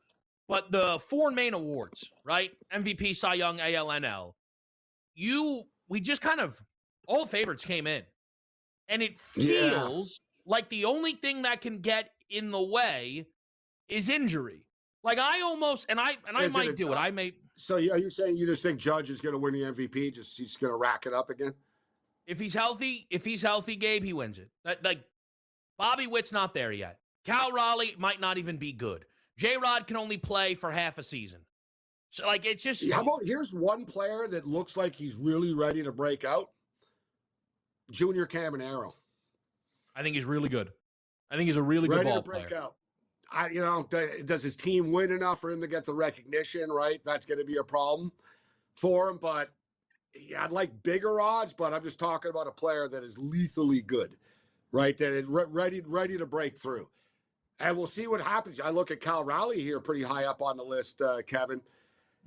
but the four main awards, right? MVP, Cy Young, AL, NL. We just kind of all the favorites came in, and it feels like the only thing that can get in the way is injury. Like I almost, and I might do it. I may. So are you saying you just think Judge is going to win the MVP? He's going to rack it up again? If he's healthy, Gabe, he wins it. Like Bobby Witt's not there yet. Cal Raleigh might not even be good. J-Rod can only play for half a season. So like it's just. How about here's one player that looks like he's really ready to break out. Junior Caminero. I think he's really good. I think he's a really good ball player. Ready to break out. Does his team win enough for him to get the recognition, right? That's going to be a problem for him. But yeah, I'd like bigger odds, but I'm just talking about a player that is lethally good, right? That is ready to break through. And we'll see what happens. I look at Cal Raleigh here pretty high up on the list, Kevin.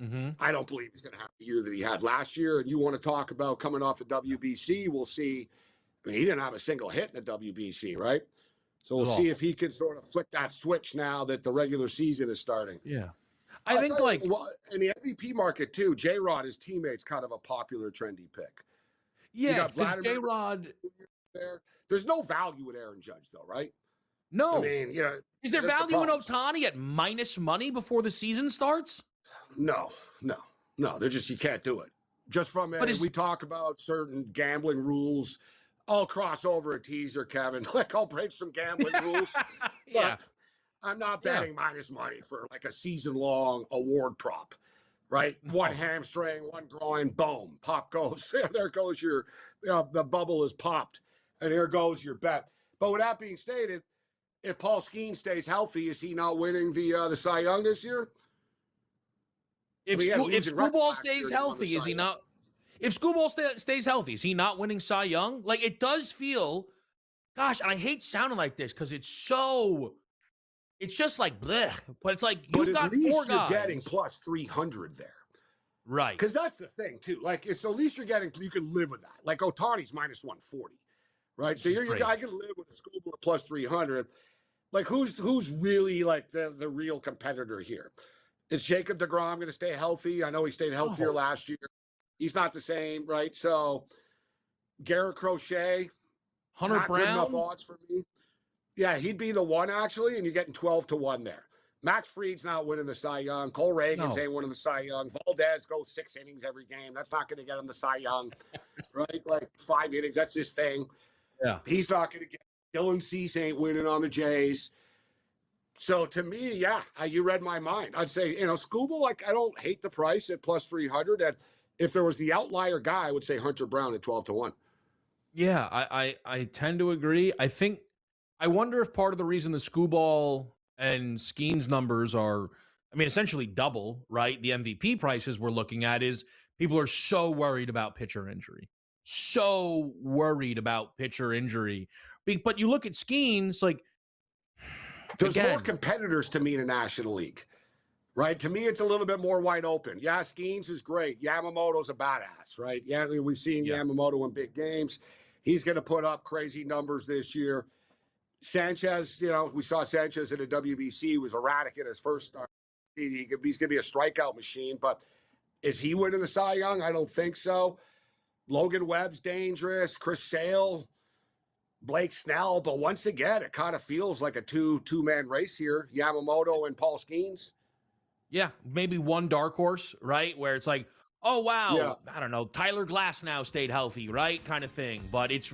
Mm-hmm. I don't believe he's going to have the year that he had last year. And you want to talk about coming off the WBC, we'll see. I mean, he didn't have a single hit in the WBC, right? So we'll see if he can sort of flick that switch now that the regular season is starting. Yeah. I think like in the MVP market too, J-Rod, his teammate's kind of a popular trendy pick. Yeah, because J-Rod there's no value with Aaron Judge though, right? No. I mean, is there value in Ohtani at minus money before the season starts? No. They're just, you can't do it. Just from we talk about certain gambling rules. I'll cross over a teaser, Kevin. Like I'll break some gambling rules. Yeah. I'm not betting minus money for like a season-long award prop. right? One hamstring, one groin, boom, pop goes. There goes your, the bubble is popped, and here goes your bet. But with that being stated, if Paul Skeens stays healthy, is he not winning the Cy Young this year? If Screwball stays healthy, is he not? If Screwball stays healthy, is he not winning Cy Young? Like, it does feel, gosh, and I hate sounding like this because it's just like bleh. But it's like you've got four guys. You're getting plus 300 there. Right. Because that's the thing, too. Like, it's at least you're getting, you can live with that. Like, Otani's minus 140, right? So I can live with a Screwball plus 300. Like, who's really, like, the real competitor here? Is Jacob deGrom going to stay healthy? I know he stayed healthier last year. He's not the same, right? So, Garrett Crochet, Hunter not Brown, good enough odds for me. Yeah, he'd be the one, actually, and you're getting 12-1 there. Max Fried's not winning the Cy Young. Cole Reagans ain't winning the Cy Young. Valdez goes 6 innings every game. That's not going to get him the Cy Young, right? Like 5 innings, that's his thing. Yeah. He's not going to get Dylan Cease ain't winning on the Jays. So to me, yeah, you read my mind. I'd say, Scooble, like, I don't hate the price at plus 300. And if there was the outlier guy, I would say Hunter Brown at 12-1. Yeah, I tend to agree. I wonder if part of the reason the Screwball and Skeens numbers are, essentially double, right? The MVP prices we're looking at is people are so worried about pitcher injury. So worried about pitcher injury. But you look at Skeens, like, there's more competitors to me in the National League, right? To me, it's a little bit more wide open. Yeah, Skeens is great. Yamamoto's a badass, right? Yeah, we've seen Yamamoto in big games. He's going to put up crazy numbers this year. Sanchez, we saw Sanchez in the WBC. He was erratic in his first start. He's going to be a strikeout machine, but is he winning the Cy Young? I don't think so. Logan Webb's dangerous. Chris Sale, Blake Snell, but once again, it kind of feels like a two-man race here. Yamamoto and Paul Skeens. Yeah, maybe one dark horse, right? Where it's like, oh wow, Yeah. I don't know, Tyler Glass now stayed healthy, right? Kind of thing. But it's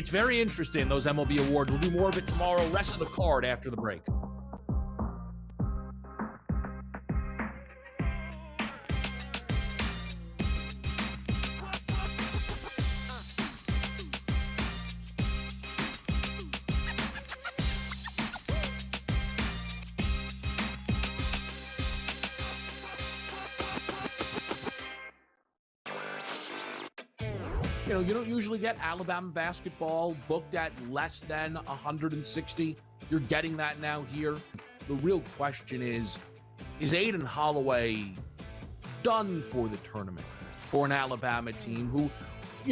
very interesting, those MLB awards. We'll do more of it tomorrow. Rest of the card after the break. You don't usually get Alabama basketball booked at less than 160. You're getting that now here. The real question is Aiden Holloway done for the tournament for an Alabama team who,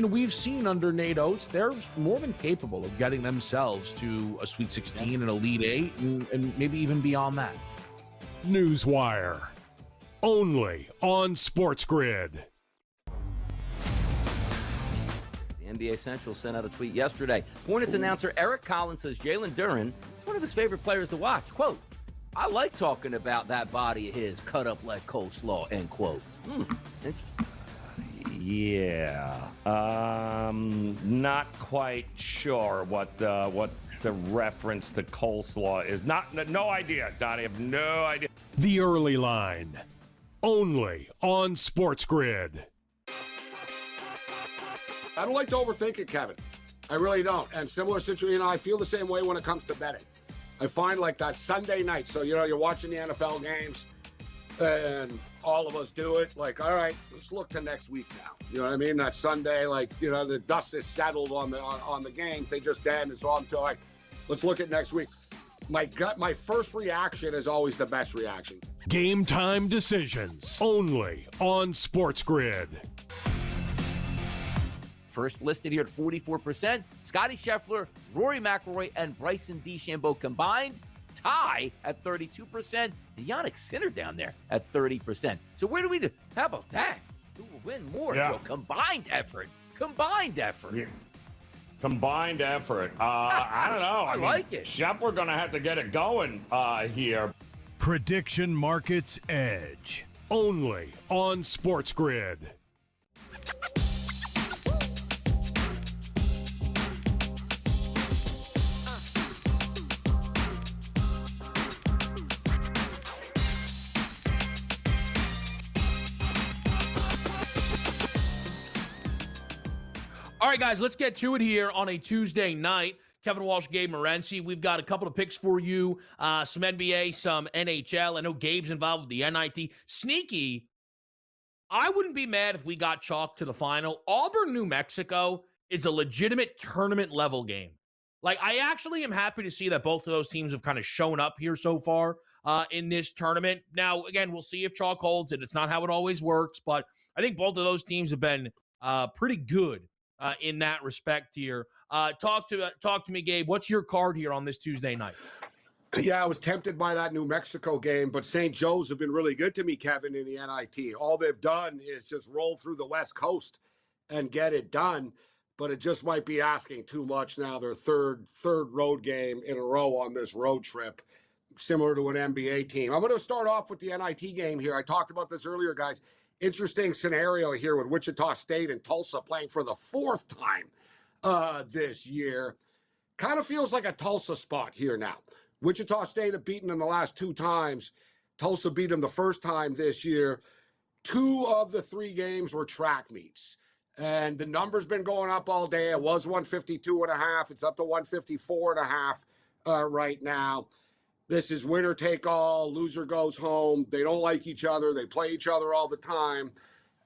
we've seen under Nate Oates, they're more than capable of getting themselves to a Sweet 16 and Elite 8 and maybe even beyond that. Newswire. Only on SportsGrid. NBA Central sent out a tweet yesterday. Hornets announcer Eric Collins says Jalen Duren is one of his favorite players to watch. Quote, I like talking about that body of his cut up like coleslaw, end quote. Interesting. Yeah. Not quite sure what the reference to coleslaw is. No idea, Donnie. I have no idea. The Early Line. Only on SportsGrid. I don't like to overthink it, Kevin. I really don't. And similar situation, I feel the same way when it comes to betting. I find like that Sunday night, so you're watching the NFL games, and all of us do it. Like, all right, let's look to next week now. You know what I mean? That Sunday, like, the dust is settled on the game. They just end, so I'm like, let's look at next week. My first reaction is always the best reaction. Game time decisions only on SportsGrid. First listed here at 44%. Scotty Scheffler, Rory McIlroy, and Bryson DeChambeau combined. Tie at 32%. Yannick Sinner down there at 30%. So where do we do? How about that? Who will win more? Yeah. So combined effort. Yeah. Combined effort. I don't know. I like it. Scheffler going to have to get it going here. Prediction Markets Edge. Only on SportsGrid. All right, guys, let's get to it here on a Tuesday night. Kevin Walsh, Gabe Morency. We've got a couple of picks for you, some NBA, some NHL. I know Gabe's involved with the NIT. Sneaky, I wouldn't be mad if we got chalk to the final. Auburn, New Mexico is a legitimate tournament-level game. Like, I actually am happy to see that both of those teams have kind of shown up here so far in this tournament. Now, again, we'll see if chalk holds it. It's not how it always works, but I think both of those teams have been pretty good in that respect here. Talk to me, Gabe. What's your card here on this Tuesday night? Yeah, I was tempted by that New Mexico game, but St. Joe's have been really good to me, Kevin, in the NIT. All they've done is just roll through the West Coast and get it done, but it just might be asking too much now. Their third road game in a row on this road trip, similar to an NBA team. I'm going to start off with the NIT game here. I talked about this earlier, guys. Interesting scenario here with Wichita State and Tulsa playing for the fourth time this year. Kind of feels like a Tulsa spot here now. Wichita State have beaten them the last 2 times. Tulsa beat them the first time this year. 2 of the 3 games were track meets. And the number's been going up all day. It was 152.5. It's up to 154.5 right now. This is winner take all. Loser goes home. They don't like each other. They play each other all the time.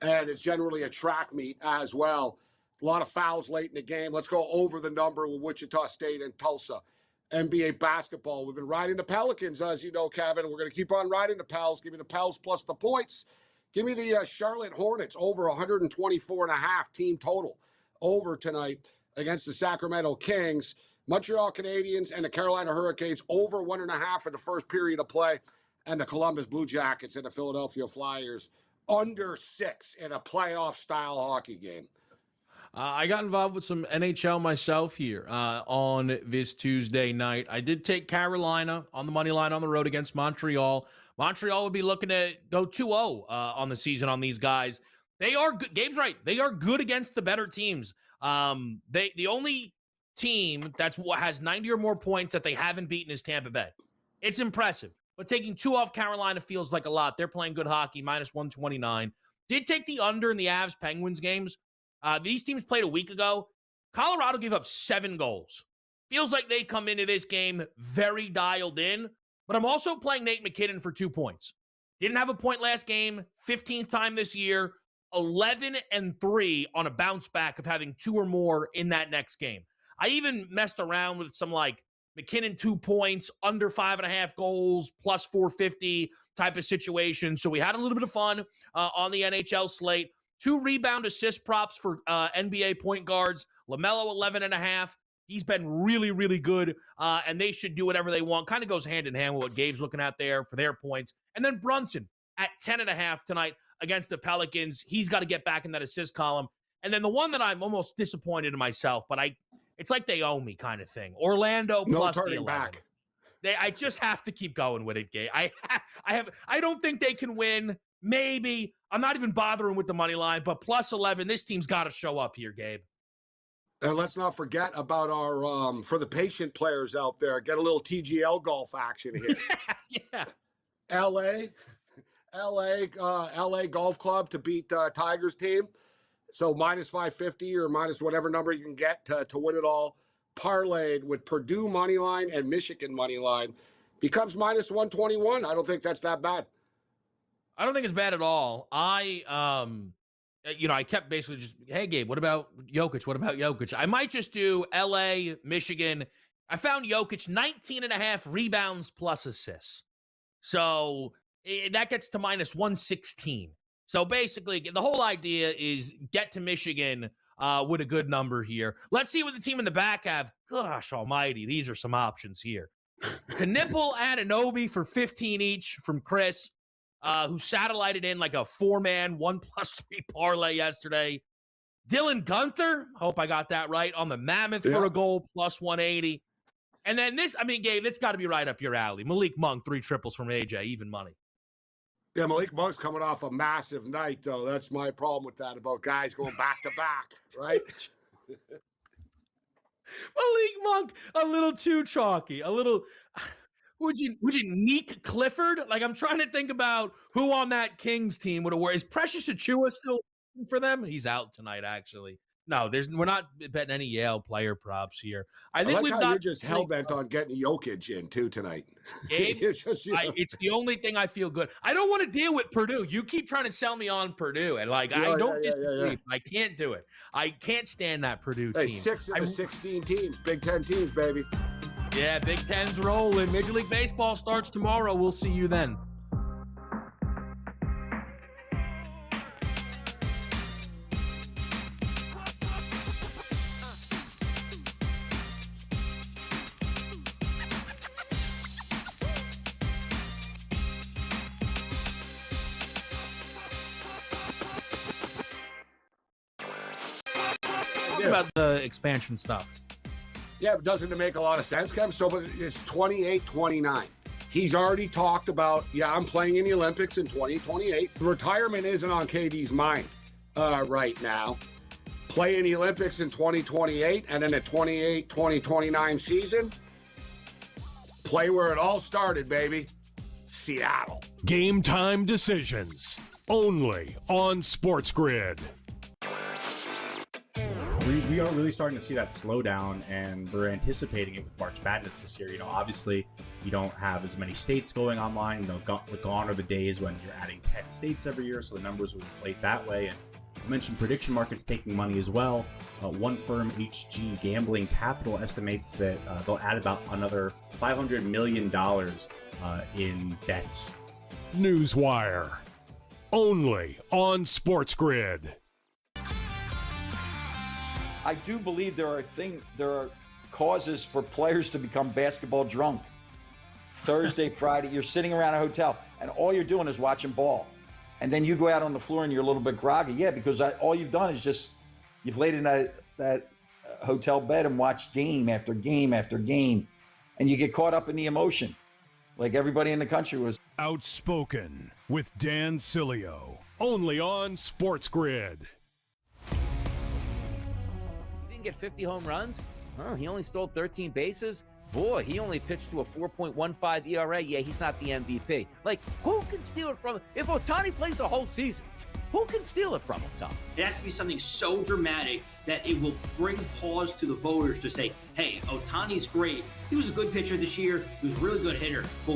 And it's generally a track meet as well. A lot of fouls late in the game. Let's go over the number with Wichita State and Tulsa. NBA basketball. We've been riding the Pelicans, as you know, Kevin. We're going to keep on riding the Pels. Give me the Pels plus the points. Give me the Charlotte Hornets over 124.5 team total over tonight against the Sacramento Kings. Montreal Canadiens and the Carolina Hurricanes over 1.5 in the first period of play. And the Columbus Blue Jackets and the Philadelphia Flyers under 6 in a playoff-style hockey game. I got involved with some NHL myself here on this Tuesday night. I did take Carolina on the money line on the road against Montreal. Montreal would be looking to go 2-0 on the season on these guys. They are good. Gabe's right. They are good against the better teams. The only team that's has 90 or more points that they haven't beaten is Tampa Bay. It's impressive. But taking 2 off Carolina feels like a lot. They're playing good hockey, minus 129. Did take the under in the Avs-Penguins games. These teams played a week ago. Colorado gave up 7 goals. Feels like they come into this game very dialed in, but I'm also playing Nate McKinnon for 2 points. Didn't have a point last game, 15th time this year, 11-3 on a bounce back of having 2 or more in that next game. I even messed around with some like McKinnon 2 points, under 5.5 goals, plus 450 type of situation. So we had a little bit of fun on the NHL slate. 2 rebound assist props for NBA point guards. LaMelo 11.5. He's been really, really good, and they should do whatever they want. Kind of goes hand in hand with what Gabe's looking at there for their points. And then Brunson at 10.5 tonight against the Pelicans. He's got to get back in that assist column. And then the one that I'm almost disappointed in myself, but it's like they owe me kind of thing. Orlando plus the 11. Back. I just have to keep going with it, Gabe. I don't think they can win. Maybe. I'm not even bothering with the money line, but plus 11, this team's got to show up here, Gabe. And let's not forget about our, for the patient players out there, get a little TGL golf action here. Yeah. LA Golf Club to beat Tigers team. So minus 550 or minus whatever number you can get to win it all. Parlayed with Purdue money line and Michigan money line becomes minus 121. I don't think that's that bad. I don't think it's bad at all. I kept basically just, hey, Gabe, what about Jokic? What about Jokic? I might just do LA, Michigan. I found Jokic 19.5 rebounds plus assists. So that gets to minus 116. So basically, the whole idea is get to Michigan with a good number here. Let's see what the team in the back have. Gosh almighty, these are some options here. Knipple, Anunoby for 15 each from Chris. Who satellited in like a 4-man 1+3 parlay yesterday. Dylan Gunther, hope I got that right, on the Mammoth for a goal, plus 180. And then Gabe, it's got to be right up your alley. Malik Monk, 3 triples from AJ, even money. Yeah, Malik Monk's coming off a massive night, though. That's my problem with that, about guys going back to back, right? Malik Monk, a little too chalky, a little... Would you Neek Clifford? Like, I'm trying to think about who on that Kings team would have worn. Is Precious Achua still for them? He's out tonight, actually. No, we're not betting any Yale player props here. I I think like we've how got you're just hell-bent on getting Jokic in, too, tonight. Gabe, You're just, it's the only thing I feel good. I don't want to deal with Purdue. You keep trying to sell me on Purdue, and I don't disagree. But I can't do it. I can't stand that Purdue team. 6 of the 16 teams, Big Ten teams, baby. Yeah, Big Ten's rolling. Major League Baseball starts tomorrow. We'll see you then. About the expansion stuff. Yeah, but doesn't it make a lot of sense, Kevin? So, but it's 28-29. He's already talked about, I'm playing in the Olympics in 2028. Retirement isn't on KD's mind right now. Play in the Olympics in 2028, and then a 2029 season, play where it all started, baby. Seattle. Game time decisions. Only on SportsGrid. We are really starting to see that slowdown, and we're anticipating it with March Madness this year. Obviously, you don't have as many states going online. Gone are the days when you're adding 10 states every year, so the numbers will inflate that way. And I mentioned prediction markets taking money as well. One firm, HG Gambling Capital, estimates that they'll add about another $500 million in bets. Newswire. Only on SportsGrid. I do believe there are causes for players to become basketball drunk. Thursday, Friday, you're sitting around a hotel and all you're doing is watching ball. And then you go out on the floor and you're a little bit groggy. Yeah, because all you've done is you've laid in that hotel bed and watched game after game after game. And you get caught up in the emotion. Like everybody in the country was. Outspoken with Dan Cilio. Only on SportsGrid. Get 50 home runs. He only stole 13 bases. Boy, he only pitched to a 4.15 ERA. Yeah, he's not the MVP. Like, who can steal it from him? If Ohtani plays the whole season, who can steal it from him, Tom? It has to be something so dramatic that it will bring pause to the voters to say, hey, Ohtani's great. He was a good pitcher this year. He was a really good hitter. But